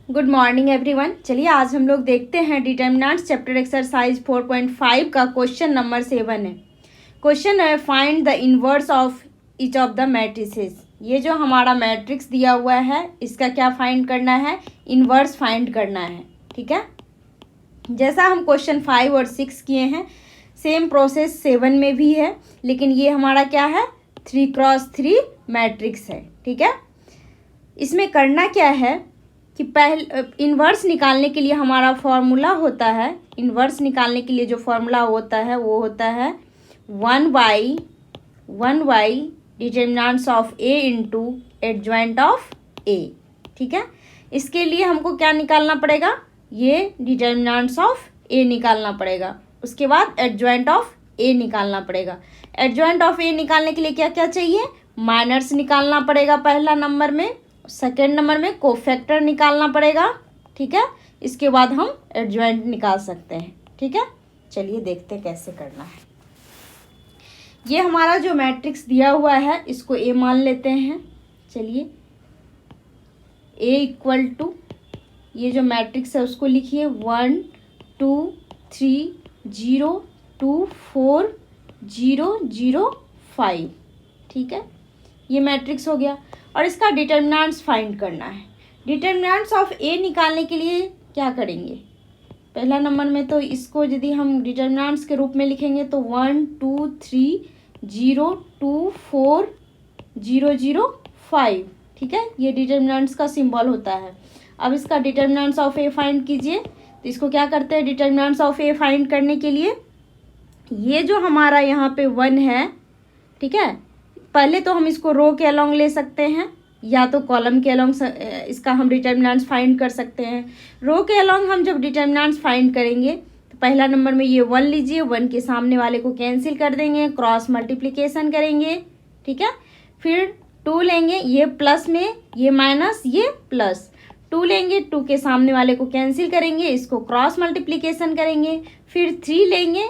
Good morning everyone. चलिए आज हम लोग देखते हैं डिटर्मिनेंट्स चैप्टर एक्सरसाइज 4.5 का क्वेश्चन नंबर 7 है। क्वेश्चन है find the inverse of each of the matrices. ये जो हमारा मैट्रिक्स दिया हुआ है इसका क्या फाइंड करना है, इनवर्स फाइंड करना है। ठीक है, जैसा हम क्वेश्चन 5 और 6 किए हैं सेम प्रोसेस 7 में भी है, लेकिन ये हमारा क्या है 3x3 मैट्रिक्स है। ठीक है, इसमें करना क्या है कि पहले इन्वर्स निकालने के लिए हमारा फॉर्मूला होता है, इन्वर्स निकालने के लिए जो फॉर्मूला होता है वो होता है 1/1 determinants of A into adjoint of A. ठीक है, इसके लिए हमको क्या निकालना पड़ेगा, ये डिटर्मिनेंट्स ऑफ ए निकालना पड़ेगा, उसके बाद एडजॉइंट ऑफ ए निकालना पड़ेगा। एडजॉइंट ऑफ ए निकालने के लिए क्या क्या चाहिए, माइनर्स निकालना पड़ेगा पहला नंबर में, सेकेंड नंबर में कोफैक्टर निकालना पड़ेगा। ठीक है, इसके बाद हम एडजॉइंट निकाल सकते हैं। ठीक है, चलिए देखते हैं कैसे करना है। ये हमारा जो मैट्रिक्स दिया हुआ है इसको ए मान लेते हैं। चलिए ए इक्वल टू ये जो मैट्रिक्स है उसको लिखिए 1 2 3 0 2 4 0 0 5। ठीक है, ये मैट्रिक्स हो गया और इसका डिटर्मिनेंट्स फाइंड करना है। डिटर्मिनेंट्स ऑफ ए निकालने के लिए क्या करेंगे, पहला नंबर में तो इसको यदि हम डिटर्मिनेंट्स के रूप में लिखेंगे तो 1 2 3 0 2 4 0 0 5। ठीक है, ये डिटर्मिनेंट्स का सिंबल होता है। अब इसका डिटर्मिनेंट्स ऑफ ए फाइंड कीजिए, तो इसको क्या करते हैं डिटर्मिनेंट्स ऑफ ए फाइंड करने के लिए, ये जो हमारा यहाँ पे 1 है, ठीक है, पहले तो हम इसको रो के अलोंग ले सकते हैं या तो कॉलम के अलोंग इसका हम डिटर्मिनेंट्स फाइंड कर सकते हैं। रो के अलोंग हम जब डिटर्मिनेंट्स फाइंड करेंगे तो पहला नंबर में ये 1 लीजिए, 1 के सामने वाले को कैंसिल कर देंगे, क्रॉस मल्टीप्लिकेशन करेंगे। ठीक है, फिर 2 लेंगे, ये प्लस में ये माइनस ये प्लस, 2 लेंगे, 2 के सामने वाले को कैंसिल करेंगे, इसको क्रॉस मल्टीप्लिकेशन करेंगे, फिर 3 लेंगे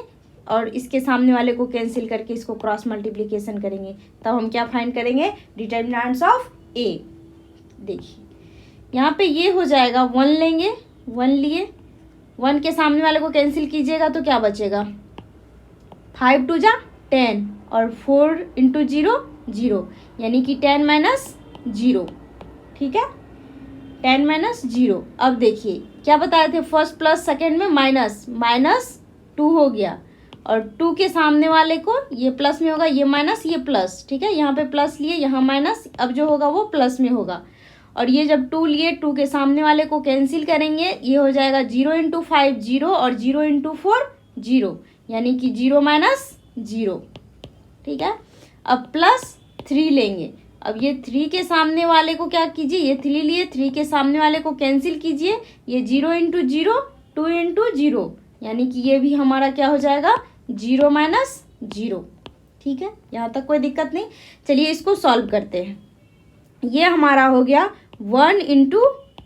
और इसके सामने वाले को कैंसिल करके इसको क्रॉस मल्टीप्लिकेशन करेंगे, तब हम क्या फाइंड करेंगे डिटर्मिनेंट्स ऑफ ए। देखिए यहाँ पे ये हो जाएगा 1 लेंगे, 1 लिए, 1 के सामने वाले को कैंसिल कीजिएगा तो क्या बचेगा 5 2 जा 10 और 4 इंटू 0 0, यानी कि 10 माइनस 0। ठीक है, 10 माइनस 0। अब देखिए क्या बताए थे फर्स्ट प्लस सेकेंड में माइनस, माइनस 2 हो गया और 2 के सामने वाले को ये प्लस में होगा, ये माइनस ये प्लस। ठीक है, यहाँ पे प्लस लिए यहाँ माइनस, अब जो होगा वो प्लस में होगा। और ये जब 2 लिए 2 के सामने वाले को कैंसिल करेंगे, ये हो जाएगा 0 इंटू 5 0 और 0 इंटू 4 0, यानी कि 0 माइनस 0। ठीक है, अब प्लस 3 लेंगे, अब ये 3 के सामने वाले को क्या कीजिए, ये 3 लिए, 3 के सामने वाले को कैंसिल कीजिए, ये 0 इंटू 0 2 इंटू 0, यानी कि ये भी हमारा क्या हो जाएगा 0 माइनस 0। ठीक है, यहाँ तक कोई दिक्कत नहीं। चलिए इसको सॉल्व करते हैं। ये हमारा हो गया 1 into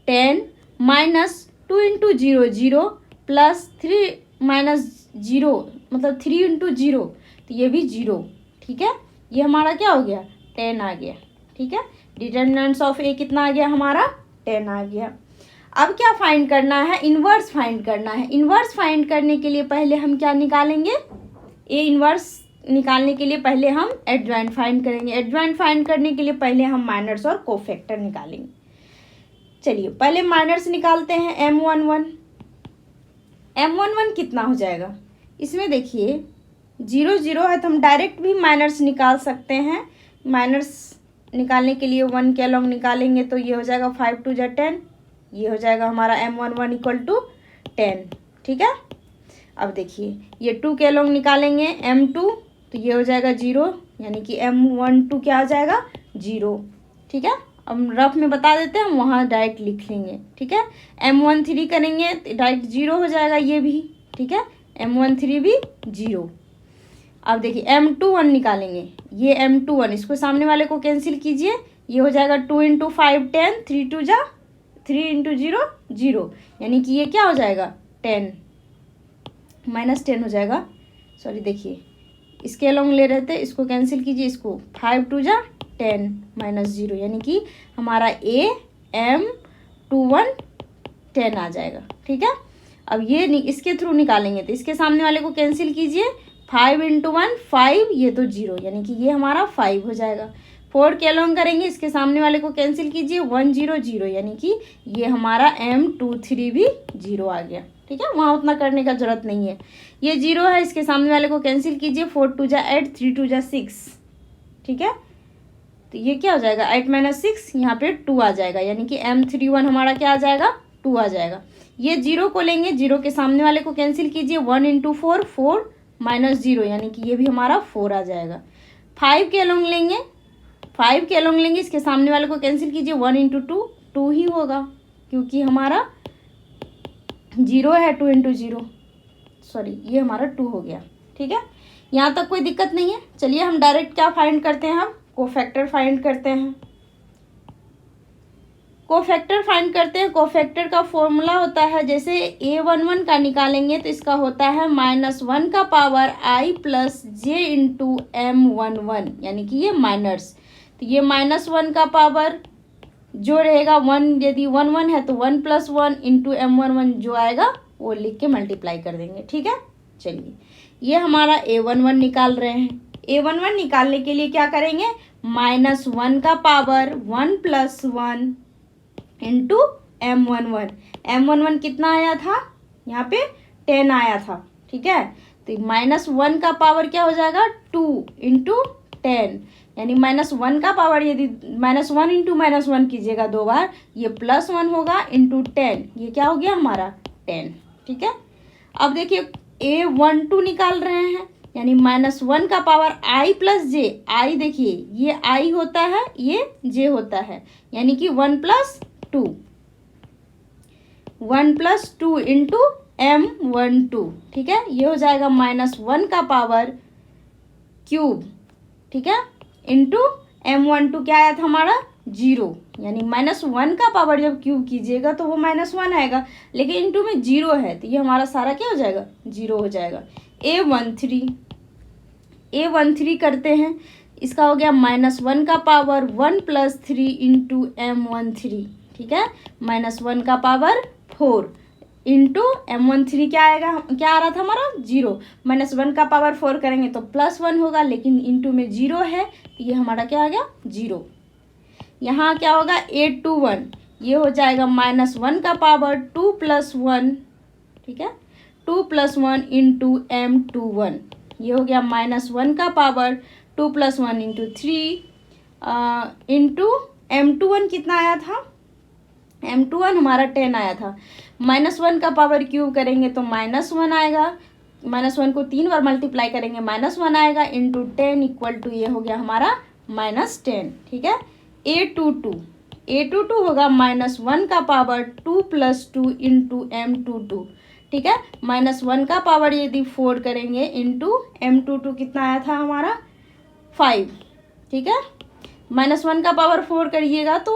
10 minus 2 into 0 0 plus 3 minus 0 मतलब 3 इंटू 0, तो ये भी 0। ठीक है, ये हमारा क्या हो गया 10 आ गया। ठीक है, डिटर्मिनेंट्स ऑफ ए कितना आ गया हमारा 10 आ गया। अब क्या फाइंड करना है, इन्वर्स फाइंड करना है। इन्वर्स फाइंड करने के लिए पहले हम क्या निकालेंगे, ए इन्वर्स निकालने के लिए पहले हम एडजॉइंट फाइंड करेंगे। एडजॉइंट फाइंड करने के लिए पहले हम माइनर्स और कोफैक्टर निकालेंगे। चलिए पहले माइनर्स निकालते हैं। M11 कितना हो जाएगा, इसमें देखिए 0 0 है तो हम डायरेक्ट भी माइनर्स निकाल सकते हैं। माइनर्स निकालने के लिए 1 के अलोंग निकालेंगे तो ये हो जाएगा 5 2 जा 10, ये हो जाएगा हमारा M11 इक्वल टू 10। ठीक है, अब देखिए ये 2 के अलोंग निकालेंगे M2 तो ये हो जाएगा 0, यानी कि M12 क्या हो जाएगा 0। ठीक है, अब रफ में बता देते हैं, हम वहाँ डायरेक्ट लिख लेंगे। ठीक है, M13 करेंगे तो डायरेक्ट 0 हो जाएगा ये भी। ठीक है, M13 भी 0। अब देखिए M21 निकालेंगे, ये M21 इसको सामने वाले को कैंसिल कीजिए, ये हो जाएगा 2 इंटू 5 10, 3 2 जा 3 इंटू 0 0, यानी कि ये क्या हो जाएगा 10 माइनस 10 हो जाएगा। सॉरी देखिए इसके अलोंग ले रहे थे, इसको कैंसिल कीजिए, इसको 5 2 जा 10 माइनस 0, यानी कि हमारा AM21 10 आ जाएगा। ठीक है, अब ये इसके थ्रू निकालेंगे तो इसके सामने वाले को कैंसिल कीजिए, 5 × 1 5, ये तो 0 यानी कि ये हमारा 5 हो जाएगा। 4 के अलोंग करेंगे, इसके सामने वाले को कैंसिल कीजिए, 1 0 0 यानी कि ये हमारा M23 भी 0 आ गया। ठीक है, वहाँ उतना करने का जरूरत नहीं है, ये 0 है, इसके सामने वाले को कैंसिल कीजिए, 4 2 जा 8, 3 2 जा 6। ठीक है, तो ये क्या हो जाएगा, 8 - 6, यहाँ पे 2 आ जाएगा, यानी कि M31 हमारा क्या आ जाएगा, 2 आ जाएगा। ये 0 को लेंगे, 0 के सामने वाले को कैंसिल कीजिए, 1 × 4 4 - 0 यानी कि ये भी हमारा 4 आ जाएगा। 5 के अलोंग लेंगे, 5 के अलोंग लेंगे, इसके सामने वाले को कैंसिल कीजिए, 1 × 2 2 ही होगा क्योंकि हमारा 0 है, 2 × 0 सॉरी ये हमारा 2 हो गया। ठीक है, यहाँ तक कोई दिक्कत नहीं है। चलिए हम डायरेक्ट क्या फाइंड करते हैं, हम कोफैक्टर फाइंड करते हैं। कोफैक्टर फाइंड करते हैं, कोफैक्टर का फॉर्मूला होता है, जैसे A11 का निकालेंगे तो इसका होता है -1 का पावर I + j × M11 यानी कि ये माइनस, तो ये -1 का पावर जो रहेगा 1, यदि 1 1 है तो 1 + 1 × M11 जो आएगा वो लिख के मल्टीप्लाई कर देंगे। ठीक है, चलिए ये हमारा A11 निकाल रहे हैं। A11 निकालने के लिए क्या करेंगे, -1 का पावर 1 + 1 × M11। M11 कितना आया था, यहाँ पे 10 आया था। ठीक है, तो -1 का पावर क्या हो जाएगा, 2 × 10 यानी -1 का पावर, यदि -1 × -1 कीजिएगा 2 बार, ये +1 होगा × 10, ये क्या हो गया हमारा 10। ठीक है, अब देखिए A12 निकाल रहे हैं, यानी -1 का पावर I + j, I देखिए ये I होता है, ये j होता है, यानी कि 1 + 2 × M12। ठीक है, ये हो जाएगा -1 का पावर क्यूब। ठीक है, × M12 क्या आया था हमारा 0, यानी -1 का पावर जब क्यूब कीजिएगा तो वो -1 आएगा, लेकिन × में 0 है तो ये हमारा सारा क्या हो जाएगा, 0 हो जाएगा। A13 करते हैं, इसका हो गया -1 का पावर 1 + 3 × M13। ठीक है, -1 का पावर 4 × M13 क्या आएगा, क्या आ रहा था हमारा 0, -1 का पावर 4 करेंगे तो +1 होगा, लेकिन × में 0 है तो ये हमारा क्या आ गया 0। यहाँ क्या होगा A21, ये हो जाएगा -1 का पावर 2 + 1। ठीक है, 2 + 1 × M21, ये हो गया -1 का पावर 2 + 1 × 3 × M21 कितना आया था, M21 हमारा 10 आया था। -1 का पावर क्यूब करेंगे तो -1 आएगा, -1 को 3 बार मल्टीप्लाई करेंगे -1 आएगा, × 10 = ये हो गया हमारा -10। ठीक है, A22 होगा -1 का पावर 2 + 2 × M22। ठीक है, -1 का पावर यदि 4 करेंगे × M22 कितना आया था हमारा 5। ठीक है, -1 का पावर 4 करिएगा तो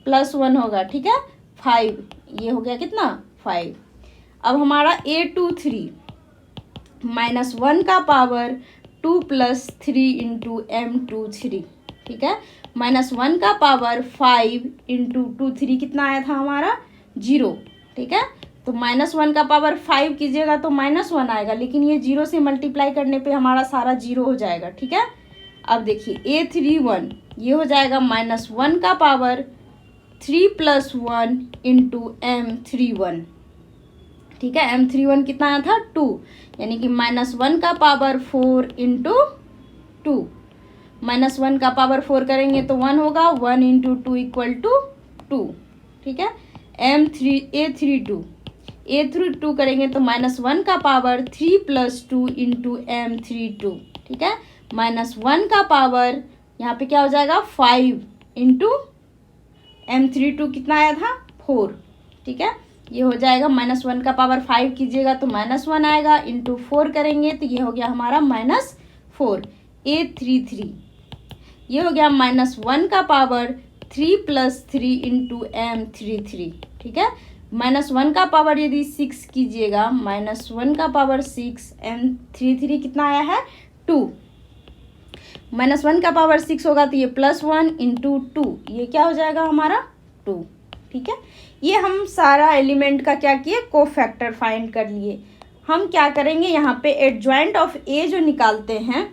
+1 होगा। ठीक है, 5, ये हो गया कितना 5। अब हमारा A23 -1 का पावर 2 + 3 × M23। ठीक है, -1 का पावर 5 × 23 कितना आया था हमारा 0। ठीक है, तो -1 का पावर 5 कीजिएगा तो -1 आएगा, लेकिन ये 0 से मल्टीप्लाई करने पे हमारा सारा 0 हो जाएगा। ठीक है, अब देखिए A31 ये हो जाएगा -1 का पावर 3 + 1 × M31। ठीक है, M31 कितना आया था 2, यानी कि -1 का पावर 4 × 2, -1 का पावर 4 करेंगे तो 1 होगा, 1 × 2 = 2। ठीक है, A32 करेंगे तो -1 का पावर 3 + 2 × M32। ठीक है, -1 का पावर यहाँ पे क्या हो जाएगा 5 × M32 कितना आया था 4। ठीक है, ये हो जाएगा -1 का पावर 5 कीजिएगा तो -1 आएगा, × 4 करेंगे तो ये हो गया हमारा -4। A33 ये हो गया -1 का पावर 3 + 3 × M33। ठीक है, -1 का पावर यदि 6 कीजिएगा, -1 का पावर 6 M33 कितना आया है 2, -1 का पावर 6 होगा तो ये +1 × 2, ये क्या हो जाएगा हमारा 2। ठीक है, ये हम सारा एलिमेंट का क्या किए, कोफैक्टर फाइंड कर लिए। हम क्या करेंगे यहाँ पे एडजॉइंट ऑफ ए जो निकालते हैं,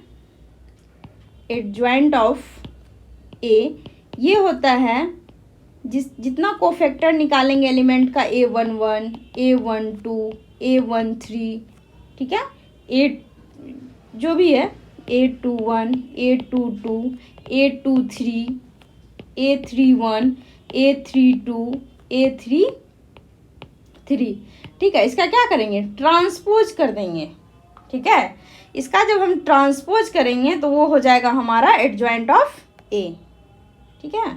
एडजॉइंट ऑफ ए ये होता है जितना कोफैक्टर निकालेंगे एलिमेंट का A11, A12, A13, ठीक है, ए जो भी है A21, A22, A23, A31, A32, A33, ठीक है। इसका क्या करेंगे, ट्रांसपोज कर देंगे, ठीक है। इसका जब हम ट्रांसपोज करेंगे तो वो हो जाएगा हमारा एडजॉइंट ऑफ ए, ठीक है।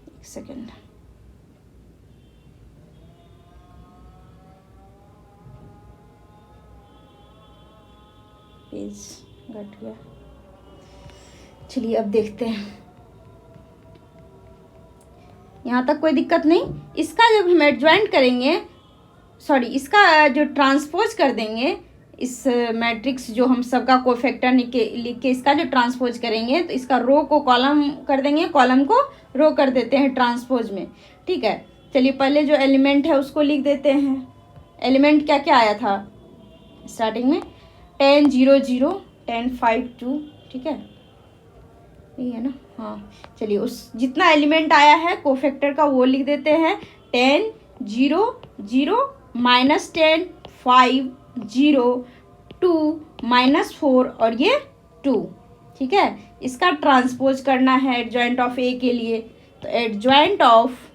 एक सेकेंड, पेज घट गया, चलिए अब देखते हैं। यहाँ तक कोई दिक्कत नहीं। इसका जब हम एडजॉइंट करेंगे, सॉरी इसका जो ट्रांसपोज कर देंगे, इस मैट्रिक्स जो हम सबका कोफैक्टर लिख के इसका जो ट्रांसपोज करेंगे तो इसका रो को कॉलम कर देंगे, कॉलम को रो कर देते हैं ट्रांसपोज में, ठीक है। चलिए पहले जो एलिमेंट है उसको लिख देते हैं। एलिमेंट क्या क्या आया था स्टार्टिंग में, 10 0 0 10 5 2, ठीक है, यही है ना, हाँ। चलिए उस जितना एलिमेंट आया है कोफैक्टर का वो लिख देते हैं। 10 0 0 -10 5 0 2 -4 और ये 2, ठीक है। इसका ट्रांसपोज करना है एडजॉइंट ऑफ ए के लिए, तो adjoint of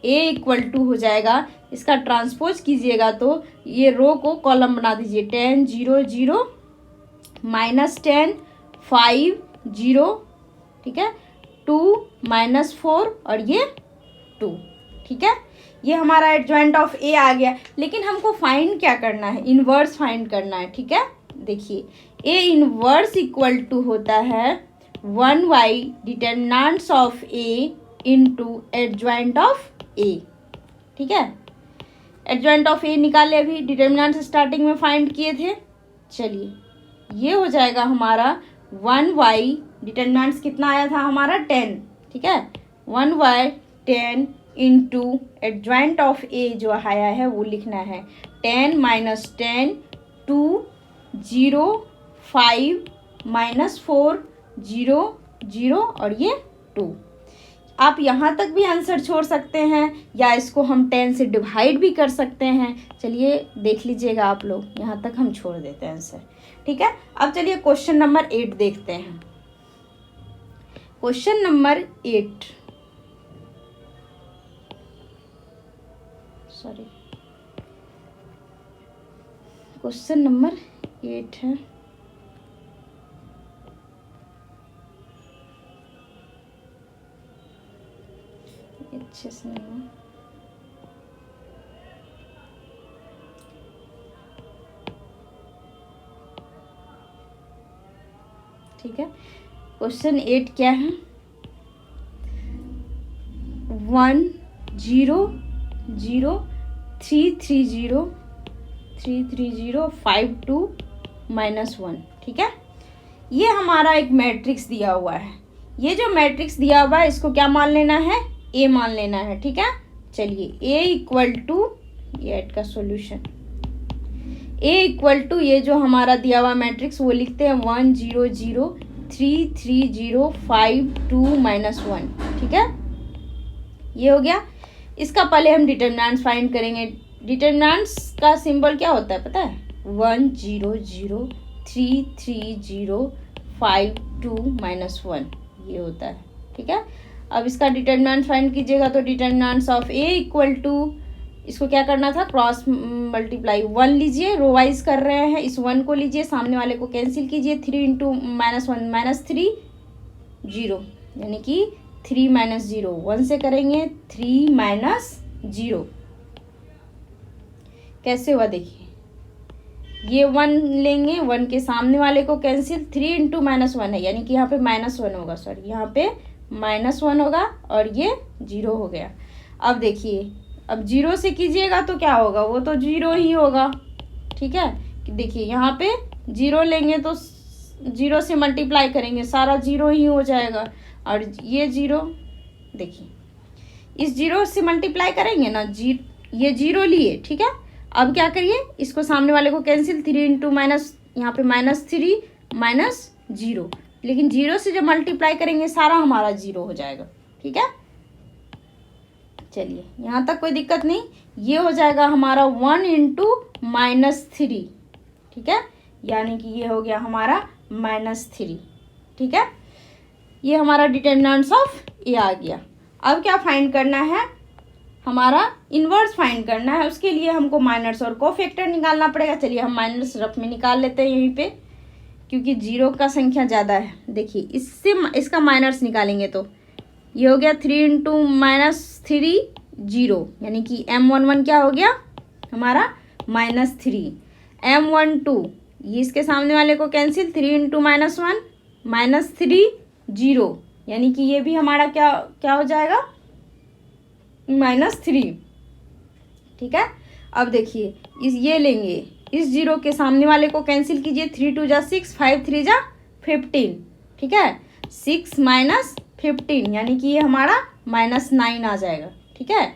A equal to हो जाएगा, इसका ट्रांसपोज कीजिएगा तो ये रो को कॉलम बना दीजिए। 10 0 0 -10 5 0, ठीक है, 2 -4 और ये 2, ठीक है। ये हमारा एडजॉइंट ऑफ ए आ गया। लेकिन हमको फाइंड क्या करना है, इनवर्स फाइंड करना है, ठीक है। देखिए ए इनवर्स इक्वल टू होता है 1/, determinants of A into adjoint of A, ठीक है। एडजॉइंट ऑफ ए निकाले, अभी डिटरमिनेंट्स स्टार्टिंग में फाइंड किए थे। चलिए ये हो जाएगा हमारा 1/, डिटरमिनेंट्स कितना आया था हमारा 10, ठीक है, 1/10 इंटू एडजॉइंट ऑफ ए जो आया है वो लिखना है 10 -10 2 0 5 -4 0 0 और ये 2। आप यहाँ तक भी आंसर छोड़ सकते हैं या इसको हम 10 से डिवाइड भी कर सकते हैं। चलिए देख लीजिएगा आप लोग, यहाँ तक हम छोड़ देते हैं आंसर, ठीक है। अब चलिए क्वेश्चन नंबर 8 देखते हैं। Question number 8, sorry question number 8 है। अच्छे से नहीं, ठीक है। क्वेश्चन 8 क्या है, 1 0 0 3 3 0 3 3 0 5 2 -1, ठीक है। ये हमारा एक मैट्रिक्स दिया हुआ है। ये जो मैट्रिक्स दिया हुआ है इसको क्या मान लेना है, ए मान लेना है, ठीक है। चलिए ए इक्वल टू, ये एट का सॉल्यूशन, ए इक्वल टू ये जो हमारा दिया हुआ मैट्रिक्स वो लिखते हैं 1 0 0 3 3 0 5 2 -1, ठीक है। ये हो गया। इसका पहले हम डिटरमिनेंट्स फाइंड करेंगे। डिटरमिनेंट्स का सिंबल क्या होता है पता है, 1 0 0 3 3 0 5 2 -1, ये होता है, ठीक है। अब इसका डिटरमिनेंट फाइंड कीजिएगा तो determinants of A equal to, इसको क्या करना था, क्रॉस मल्टीप्लाई 1 लीजिए, रो वाइज कर रहे हैं, इस 1 को लीजिए, सामने वाले को कैंसिल कीजिए, 3 × -1 -3 0, यानी कि 3 - 0 1 से करेंगे, 3 - 0 कैसे हुआ देखिए, ये 1 लेंगे, 1 के सामने वाले को कैंसिल, 3 × -1 है यानी कि यहाँ पे -1 होगा, सॉरी यहाँ पे -1 होगा और ये 0 हो गया। अब देखिए, अब 0 से कीजिएगा तो क्या होगा, वो तो 0 ही होगा, ठीक है। देखिए यहाँ पे 0 लेंगे तो 0 से मल्टीप्लाई करेंगे, सारा 0 ही हो जाएगा, और ये 0, देखिए इस जीरो से मल्टीप्लाई करेंगे ना, ये जीरो लिए, ठीक है। अब क्या करिए, इसको सामने वाले को कैंसिल, 3 इंटू माइनस, यहाँ पे -3 माइनस जीरो, लेकिन जीरो से जब मल्टीप्लाई करेंगे सारा हमारा जीरो हो जाएगा, ठीक है। चलिए यहाँ तक कोई दिक्कत नहीं। ये हो जाएगा हमारा 1 इंटू -3, ठीक है, यानी कि ये हो गया हमारा -3, ठीक है। ये हमारा डिटर्मिनेंट्स ऑफ ए आ गया। अब क्या फाइंड करना है, हमारा इन्वर्स फाइंड करना है। उसके लिए हमको माइनस और कोफैक्टर निकालना पड़ेगा। चलिए हम माइनस रफ में निकाल लेते हैं यहीं पे, क्योंकि जीरो का संख्या ज़्यादा है। देखिए इससे इसका माइनस निकालेंगे तो ये हो गया 3 इंटू -3 जीरो, यानी कि M11 क्या हो गया हमारा -3, M12 ये इसके सामने वाले को कैंसिल, 3 इंटू -1 -3 जीरो, यानी कि ये भी हमारा क्या हो जाएगा -3, ठीक है। अब देखिए ये लेंगे, इस जीरो के सामने वाले को कैंसिल कीजिए, 3 2 जा 6, 5 3 जा 15, ठीक है, 6 -15 यानी कि ये हमारा -9 आ जाएगा, ठीक है।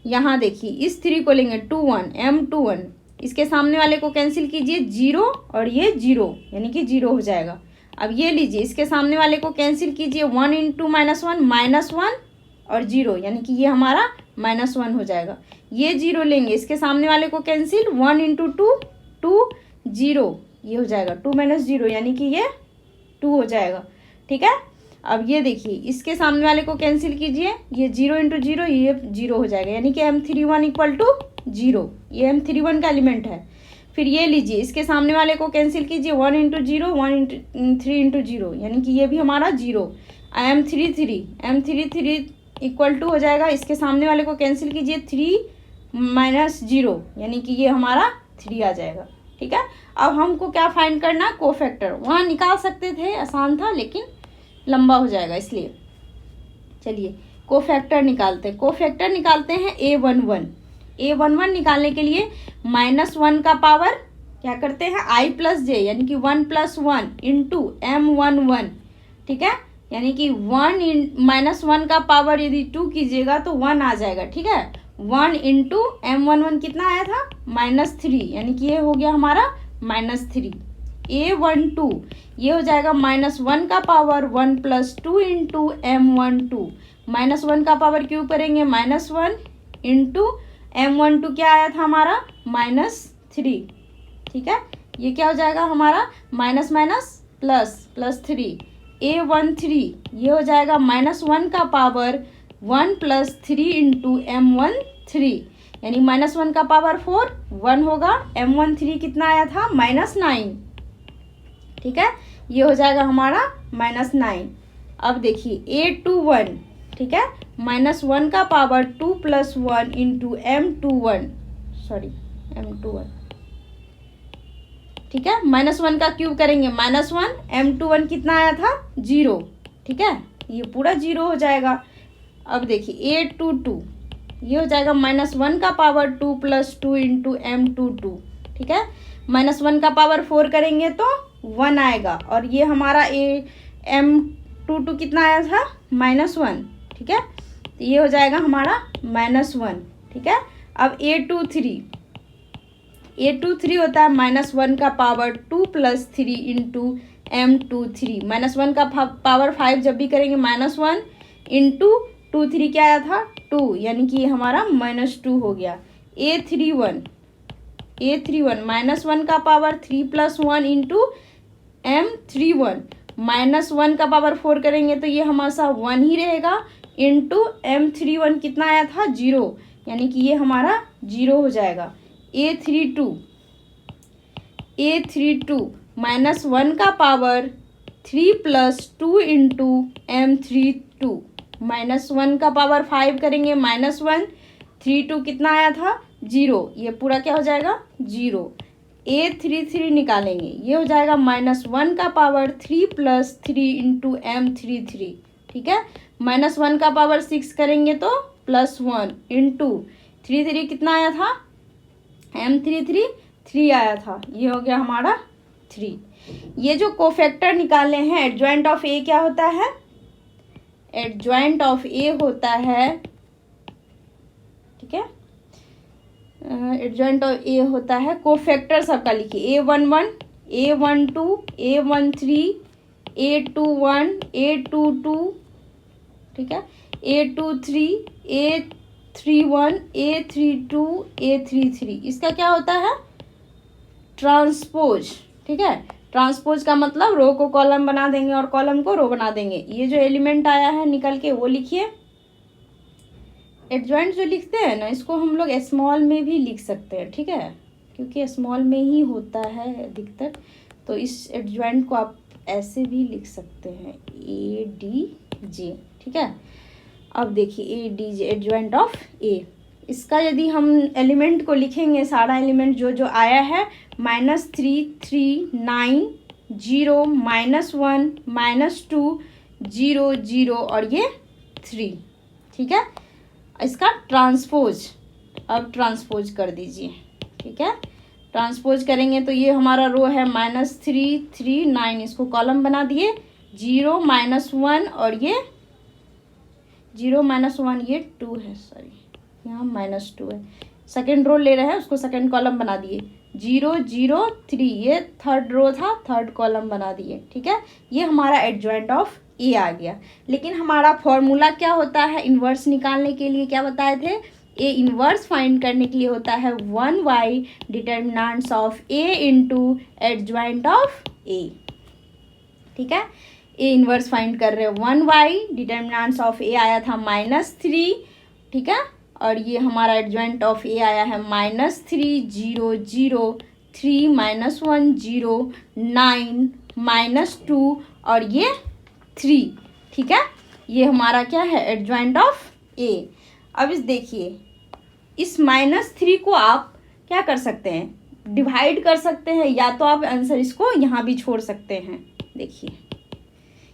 यहाँ देखिए इस 3 को लेंगे 2 1 M21, इसके सामने वाले को कैंसिल कीजिए, जीरो और ये जीरो, यानी कि जीरो हो जाएगा। अब ये लीजिए, इसके सामने वाले को कैंसिल कीजिए, 1 इंटू -1 -1 और जीरो, यानी कि ये हमारा -1 हो जाएगा। ये जीरो लेंगे, इसके सामने वाले को कैंसिल, 1 इंटू 2 2 जीरो, ये हो जाएगा 2 -0, यानी कि ये 2 हो जाएगा, ठीक है। अब ये देखिए इसके सामने वाले को कैंसिल कीजिए, ये 0 इंटू 0 ये 0 हो जाएगा, यानी कि M31 इक्वल टू 0, ये M31 का एलिमेंट है। फिर ये लीजिए, इसके सामने वाले को कैंसिल कीजिए, 1 इंटू 0 3 इंटू 0, यानी कि ये भी हमारा 0, M33 इक्वल टू हो जाएगा, इसके सामने वाले को कैंसिल कीजिए, 3 -0, यानी कि ये हमारा 3 आ जाएगा, ठीक है। अब हमको क्या फाइंड करना है, कोफैक्टर। वहाँ निकाल सकते थे, आसान था, लेकिन लंबा हो जाएगा इसलिए। चलिए कोफैक्टर निकालते हैं। कोफैक्टर निकालते हैं A11 निकालने के लिए -1 का पावर क्या करते हैं, I + J, यानी कि 1 + 1 इंटू M11, ठीक है, यानी कि 1 का पावर यदि 2 कीजिएगा तो 1 आ जाएगा, ठीक है। 1 इंटू M11 कितना आया था -3, यानी कि ये हो गया हमारा -3। A12 ये हो जाएगा -1 का पावर 1 + 2 इंटू M12, -1 का पावर क्यों करेंगे, -1 इंटू M12 क्या आया था हमारा -3, ठीक है। ये क्या हो जाएगा हमारा माइनस प्लस 3, A13 ये हो जाएगा -1 का पावर 1 + 3 इंटू M13, यानी -1 का पावर 4 1 होगा, M13 कितना आया था -9, ठीक है। ये हो जाएगा हमारा -9। अब देखिए A21, ठीक है, -1 का पावर 2 + 1 इंटू M21, ठीक है, -1 का क्यूब करेंगे, -1 M21 कितना आया था 0, ठीक है, ये पूरा 0 हो जाएगा। अब देखिए A22 ये हो जाएगा -1 का पावर 2 + 2 इंटू M22, ठीक है, -1 का पावर 4 करेंगे तो 1 आएगा, और ये हमारा M22 कितना आया था -1, ठीक है, तो ये हो जाएगा हमारा -1, ठीक है। अब A23 होता है -1 का पावर 2 + 3 इंटू M23, -1 का पावर 5 जब भी करेंगे -1 इंटू 2 3 क्या आया था 2, यानी कि ये हमारा -2 हो गया। A31 -1 का पावर 3 + 1 इंटू M31, -1 का पावर 4 करेंगे तो ये हमारा 1 ही रहेगा, इंटू M31 कितना आया था 0, यानी कि ये हमारा 0 हो जाएगा। A32 -1 का पावर 3 + 2 इंटू M32, -1 का पावर 5 करेंगे -1 32 कितना आया था 0, ये पूरा क्या हो जाएगा 0। A33 निकालेंगे, ये हो जाएगा -1 का पावर 3 + 3 इंटू M33, ठीक है, -1 का पावर 6 करेंगे तो +1 इंटू 3 कितना आया था M33 3 आया था, ये हो गया हमारा 3। ये जो कोफैक्टर निकाले हैं, एडजॉइंट ऑफ ए क्या होता है, एडजॉइंट ऑफ ए होता है ठीक है। एडजॉइंट ऑफ ए होता है, कोफैक्टर सबका लिखिए, A11, A12, A13, A21, A22, ठीक है, A23, A31, A32, A33। इसका क्या होता है? ट्रांसपोज, ठीक है। ट्रांसपोज का मतलब रो को कॉलम बना देंगे और कॉलम को रो बना देंगे। ये जो एलिमेंट आया है निकल के वो लिखिए। एडजॉइंट जो लिखते हैं ना, इसको हम लोग स्मॉल में भी लिख सकते हैं, ठीक है, क्योंकि स्मॉल में ही होता है अधिकतर। तो इस एडजॉइंट को आप ऐसे भी लिख सकते हैं, ADJ, ठीक है। अब देखिए ADJ एडजॉइंट ऑफ ए, इसका यदि हम एलिमेंट को लिखेंगे, सारा एलिमेंट जो जो आया है, -3, 3, 9, 0, -1, -2, 0, 0 और ये 3, ठीक है। इसका ट्रांसपोज, अब ट्रांसपोज कर दीजिए, ठीक है। ट्रांसपोज करेंगे तो ये हमारा रो है -3, 3, 9, इसको कॉलम बना दिए, 0, -1 और ये 0, -1, ये 2 है, सॉरी यहाँ -2 है। सेकेंड रो ले रहे हैं, उसको सेकेंड कॉलम बना दिए, 0, 0, 3, ये थर्ड रो था, थर्ड कॉलम बना दिए, ठीक है। ये हमारा एडजॉइंट ऑफ ए आ गया। लेकिन हमारा फॉर्मूला क्या होता है इन्वर्स निकालने के लिए, क्या बताए थे? ए इन्वर्स फाइंड करने के लिए होता है 1y determinants of A into adjoint of A, ठीक है। ए इन्वर्स फाइंड कर रहे हैं, 1y डिटर्मिनेंट्स ऑफ ए आया था -3, ठीक है, और ये हमारा एडजॉइंट ऑफ ए आया है -3, 0, 0, 3, -1, 0, 9, -2 और ये 3, ठीक है। ये हमारा क्या है? एडजॉइंट ऑफ ए। अब इस देखिए, इस -3 को आप क्या कर सकते हैं? डिवाइड कर सकते हैं, या तो आप आंसर इसको यहाँ भी छोड़ सकते हैं। देखिए,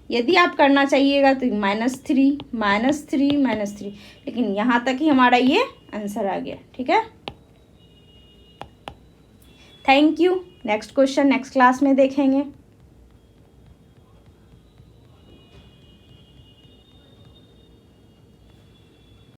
यदि आप करना चाहिएगा तो -3, -3, -3, लेकिन यहाँ तक ही हमारा ये आंसर आ गया, ठीक है। Thank you. Next question next class में देखेंगे।